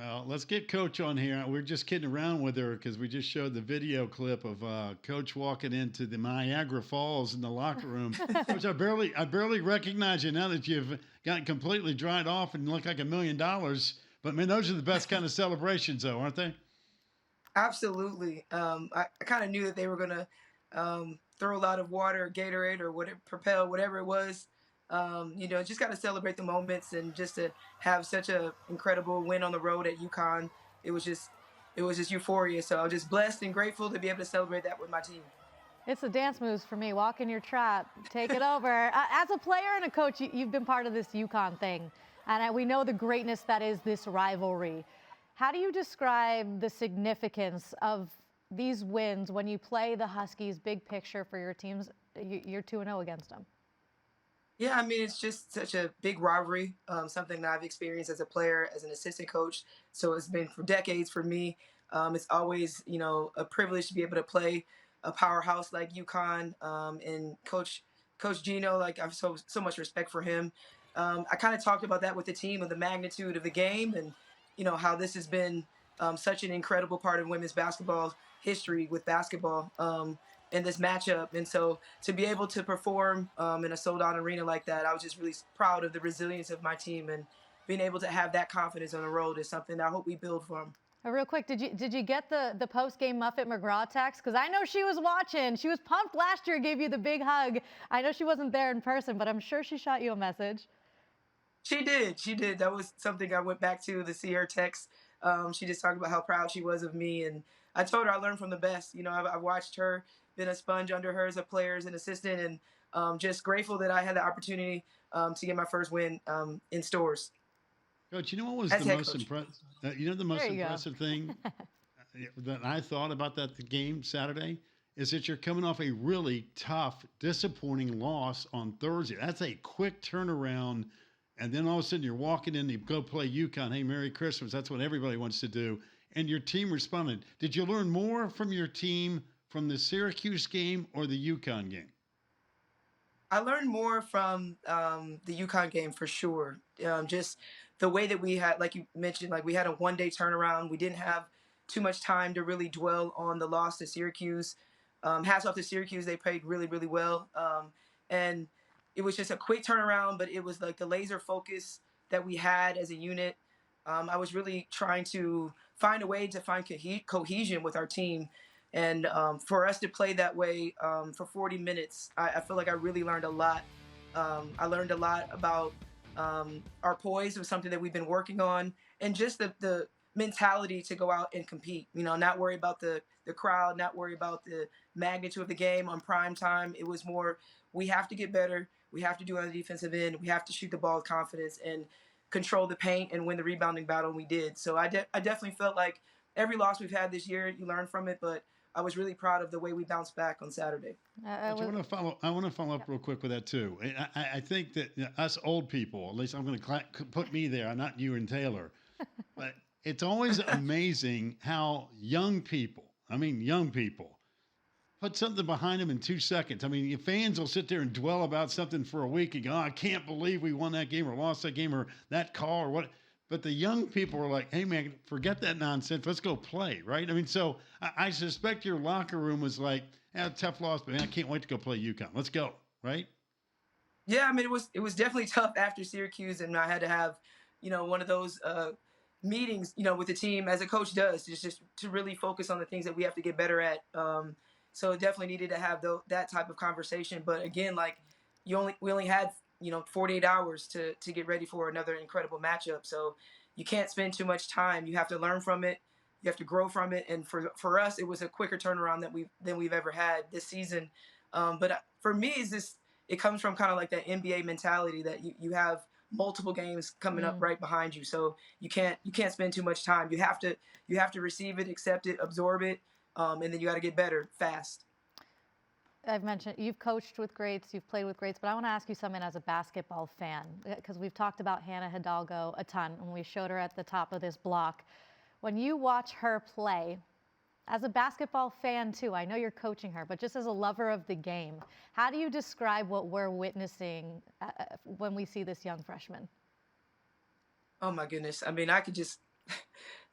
Well, let's get Coach on here. We're just kidding around with her because we just showed the video clip of Coach walking into the Niagara Falls in the locker room. Coach, I barely recognize you now that you've gotten completely dried off and look like $1 million. But man, those are the best kind of celebrations, though, aren't they? Absolutely. I kind of knew that they were gonna throw a lot of water, Gatorade, or whatever, Propel, whatever it was. Just got to celebrate the moments, and just to have such a incredible win on the road at UConn. It was just, it was just euphoria. So I was just blessed and grateful to be able to celebrate that with my team. It's the dance moves for me. Walk in your trap, take it over. As a player and a coach, you've been part of this UConn thing, and we know the greatness that is this rivalry. How do you describe the significance of these wins when you play the Huskies big picture for your teams? You're 2-0 against them. Yeah, I mean, it's just such a big rivalry, something that I've experienced as a player, as an assistant coach. So it's been for decades for me. It's always, a privilege to be able to play a powerhouse like UConn, and Coach Gino. Like, I've so much respect for him. I kind of talked about that with the team, of the magnitude of the game, and how this has been such an incredible part of women's basketball history with basketball. In this matchup. And so to be able to perform in a sold out arena like that, I was just really proud of the resilience of my team, and being able to have that confidence on the road is something that I hope we build from. Real quick, did you get the post game Muffet McGraw text? Because I know she was watching. She was pumped last year, gave you the big hug. I know she wasn't there in person, but I'm sure she shot you a message. She did. She did. That was something I went back to see her text. She just talked about how proud she was of me, and I told her I learned from the best. I've watched her, been a sponge under her as a player, as an assistant, and just grateful that I had the opportunity to get my first win in stores. Coach, you know what was As the head most coach. impressive? The most There you go. impressive thing that I thought about that game Saturday is that you're coming off a really tough, disappointing loss on Thursday. That's a quick turnaround, and then all of a sudden you're walking in, you go play UConn. Hey, Merry Christmas! That's what everybody wants to do, and your team responded. Did you learn more from your team from the Syracuse game or the UConn game? I learned more from the UConn game for sure. Just the way that we had, like you mentioned, like we had a 1 day turnaround. We didn't have too much time to really dwell on the loss to Syracuse. Hats off to Syracuse; they played really, really well, and it was just a quick turnaround. But it was like the laser focus that we had as a unit. I was really trying to find a way to find cohesion with our team, and for us to play that way for 40 minutes, I feel like I really learned a lot. I learned a lot about our poise, was something that we've been working on, and just the mentality to go out and compete. Not worry about the crowd, not worry about the magnitude of the game on prime time. It was more, we have to get better. We have to do on the defensive end. We have to shoot the ball with confidence and control the paint and win the rebounding battle. And we did. So I definitely felt like every loss we've had this year, you learn from it, but I was really proud of the way we bounced back on Saturday. But I want to follow up real quick with that too. I think that us old people, at least I'm going to put me there, not you and Taylor, but it's always amazing how young people, put something behind them in 2 seconds. I mean, your fans will sit there and dwell about something for a week and go, oh, I can't believe we won that game or lost that game or that call or what. But the young people are like, hey, man, forget that nonsense. Let's go play, right? I mean, so I suspect your locker room was like, tough loss, but man, I can't wait to go play UConn. Let's go, right? Yeah, I mean, it was definitely tough after Syracuse, and I had to have, one of those meetings, with the team, as a coach does, just to really focus on the things that we have to get better at. So it definitely needed to have that type of conversation. But again, like we only had 48 hours to get ready for another incredible matchup. So you can't spend too much time. You have to learn from it. You have to grow from it. And for us, it was a quicker turnaround than we've ever had this season. But for me, it comes from kind of like that NBA mentality that you have multiple games coming up right behind you. So you can't spend too much time. You have to receive it, accept it, absorb it, and then you got to get better fast. I've mentioned you've coached with greats, you've played with greats, but I want to ask you something as a basketball fan, because we've talked about Hannah Hidalgo a ton, and we showed her at the top of this block. When you watch her play, as a basketball fan too, I know you're coaching her, but just as a lover of the game, how do you describe what we're witnessing when we see this young freshman? Oh my goodness. I mean, I could just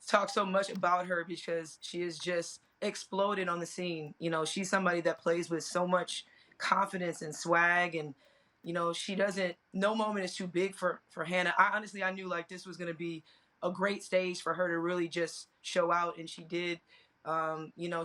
talk so much about her because she is just exploded on the scene. She's somebody that plays with so much confidence and swag, and she doesn't. No moment is too big for Hannah. I knew like this was going to be a great stage for her to really just show out, and she did.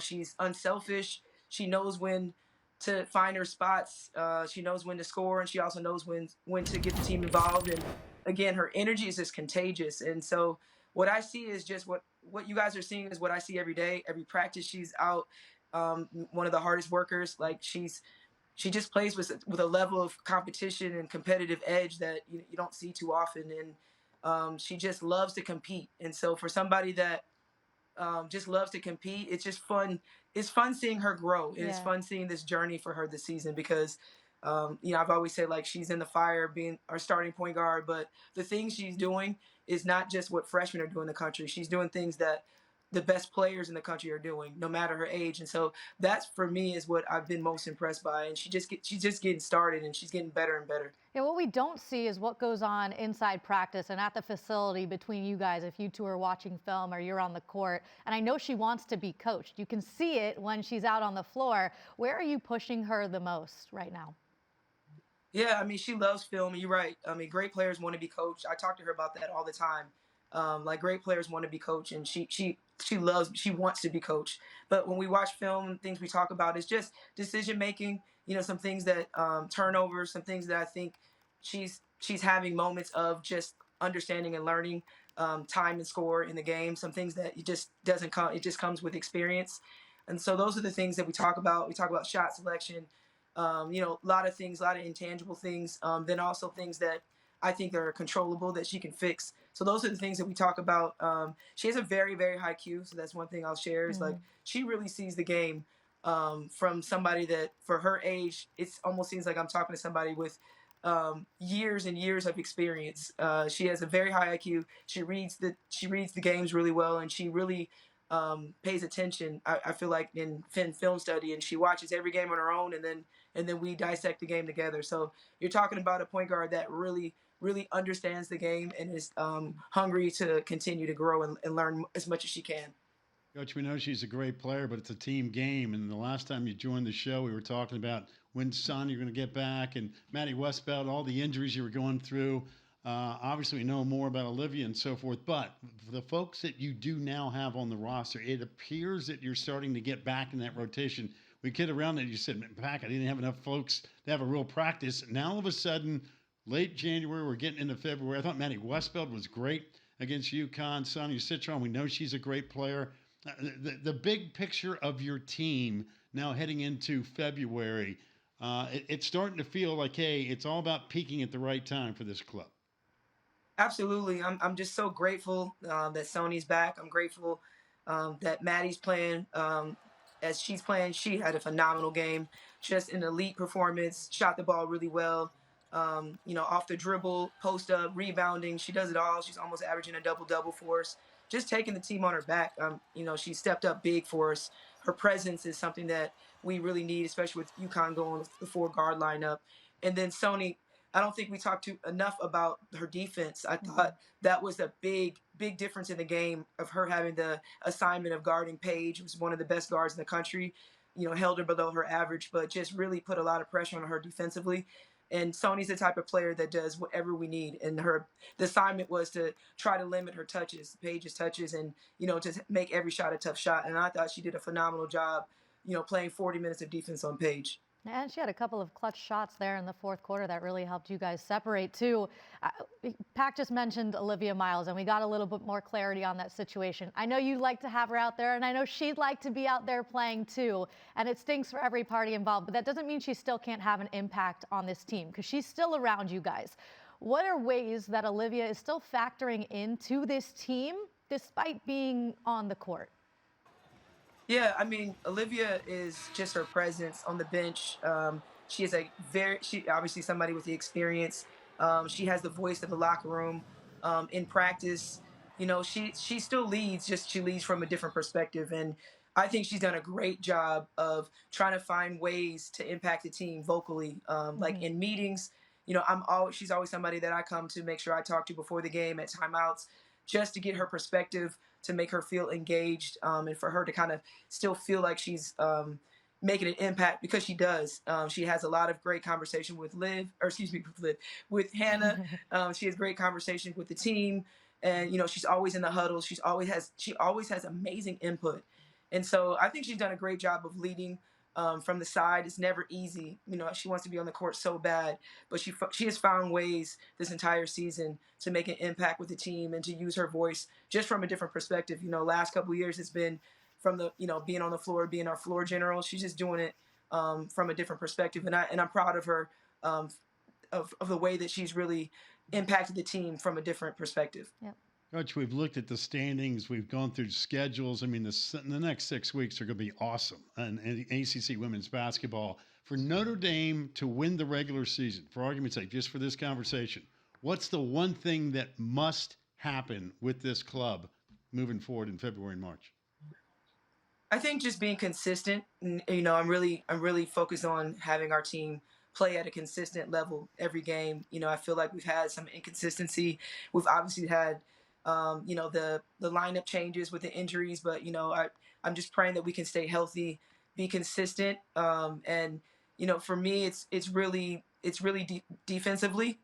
She's unselfish. She knows when to find her spots. She knows when to score, and she also knows when to get the team involved. And again, her energy is just contagious. And so what I see is just what you guys are seeing is what I see every day. Every practice, she's out. One of the hardest workers. Like she just plays with a level of competition and competitive edge that you don't see too often. And she just loves to compete. And so for somebody that just loves to compete, it's just fun. It's fun seeing her grow, and it's fun seeing this journey for her this season because I've always said like she's in the fire being our starting point guard, but the things she's doing is not just what freshmen are doing in the country. She's doing things that the best players in the country are doing, no matter her age. And so that's for me is what I've been most impressed by. And she's just getting started, and she's getting better and better. Yeah, what we don't see is what goes on inside practice and at the facility between you guys if you two are watching film or you're on the court. And I know she wants to be coached. You can see it when she's out on the floor. Where are you pushing her the most right now? Yeah, I mean, she loves film. You're right. I mean, great players want to be coached. I talk to her about that all the time. Like great players want to be coached, and she wants to be coached. But when we watch film, things we talk about is just decision making. Some things that turnovers, some things that I think she's having moments of just understanding and learning time and score in the game. Some things that it just doesn't come. It just comes with experience. And so those are the things that we talk about. We talk about shot selection. A lot of things, a lot of intangible things. Then also things that I think are controllable that she can fix. So those are the things that we talk about. She has a very, very high Q. So that's one thing I'll share is like she really sees the game from somebody that for her age, it almost seems like I'm talking to somebody with years and years of experience. She has a very high IQ. She reads the games really well, and she really pays attention. I feel like in film study, and she watches every game on her own, and then we dissect the game together. So you're talking about a point guard that really understands the game and is hungry to continue to grow and learn as much as she can. Coach, we know she's a great player, but it's a team game. And the last time you joined the show, we were talking about when Son you're going to get back, and Maddie Westbeld, all the injuries you were going through. Obviously, we know more about Olivia and so forth. But for the folks that you do now have on the roster, it appears that you're starting to get back in that rotation. We kid around that you said, "Back, I didn't have enough folks to have a real practice." Now all of a sudden, late January, we're getting into February. I thought Maddie Westbeld was great against UConn. Sonia Citron, we know she's a great player. The big picture of your team now heading into February, it's starting to feel like, hey, it's all about peaking at the right time for this club. Absolutely. I'm just so grateful that Sony's back. I'm grateful that Maddie's playing. As she's playing, she had a phenomenal game, just an elite performance, shot the ball really well. Off the dribble, post up, rebounding. She does it all. She's almost averaging a double-double for us. Just taking the team on her back. She stepped up big for us. Her presence is something that we really need, especially with UConn going with the 4-guard lineup. And then Sony, I don't think we talked enough about her defense. I thought that was a big difference in the game of her having the assignment of guarding Paige, who's one of the best guards in the country, held her below her average, but just really put a lot of pressure on her defensively. And Sony's the type of player that does whatever we need. And the assignment was to try to limit her touches, Paige's touches, and, to make every shot a tough shot. And I thought she did a phenomenal job, playing 40 minutes of defense on Paige. And she had a couple of clutch shots there in the fourth quarter that really helped you guys separate too. Pac just mentioned Olivia Miles, and we got a little bit more clarity on that situation. I know you'd like to have her out there, and I know she'd like to be out there playing too. And it stinks for every party involved, but that doesn't mean she still can't have an impact on this team because she's still around you guys. What are ways that Olivia is still factoring into this team despite being on the court? Yeah, I mean, Olivia is just her presence on the bench. She is she obviously somebody with the experience. She has the voice of the locker room. In practice, she still leads, just she leads from a different perspective. And I think she's done a great job of trying to find ways to impact the team vocally. Like in meetings, she's always somebody that I come to make sure I talk to before the game at timeouts, just to get her perspective to make her feel engaged, and for her to kind of still feel like she's making an impact, because she does. She has a lot of great conversation with with Hannah. She has great conversation with the team, and she's always in the huddle. She always has amazing input, and so I think she's done a great job of leading. From the side. It's never easy. She wants to be on the court so bad, but she has found ways this entire season to make an impact with the team and to use her voice just from a different perspective. Last couple of years it's been from the being on the floor, being our floor general. She's just doing it from a different perspective, and I'm proud of her, of the way that she's really impacted the team from a different perspective. Yep. Coach, we've looked at the standings. We've gone through schedules. I mean, the next 6 weeks are going to be awesome. And ACC women's basketball, for Notre Dame to win the regular season, for argument's sake, just for this conversation, what's the one thing that must happen with this club moving forward in February and March? I think just being consistent. I'm really focused on having our team play at a consistent level every game. I feel like we've had some inconsistency. We've obviously had the lineup changes with the injuries, but I'm just praying that we can stay healthy, be consistent, and for me it's really defensively,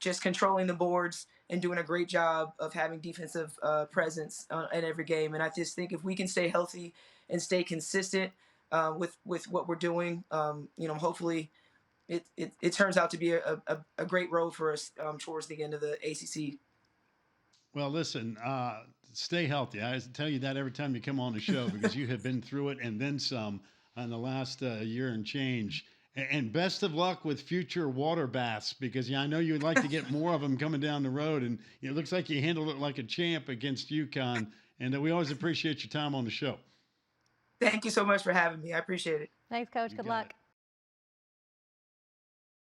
just controlling the boards and doing a great job of having defensive presence in every game. And I just think if we can stay healthy and stay consistent with what we're doing, hopefully it turns out to be a great road for us towards the end of the ACC. Well, listen, stay healthy. I tell you that every time you come on the show, because you have been through it and then some in the last year and change. And best of luck with future water baths, because I know you'd like to get more of them coming down the road. And it looks like you handled it like a champ against UConn. And we always appreciate your time on the show. Thank you so much for having me. I appreciate it. Thanks, Coach. Good luck.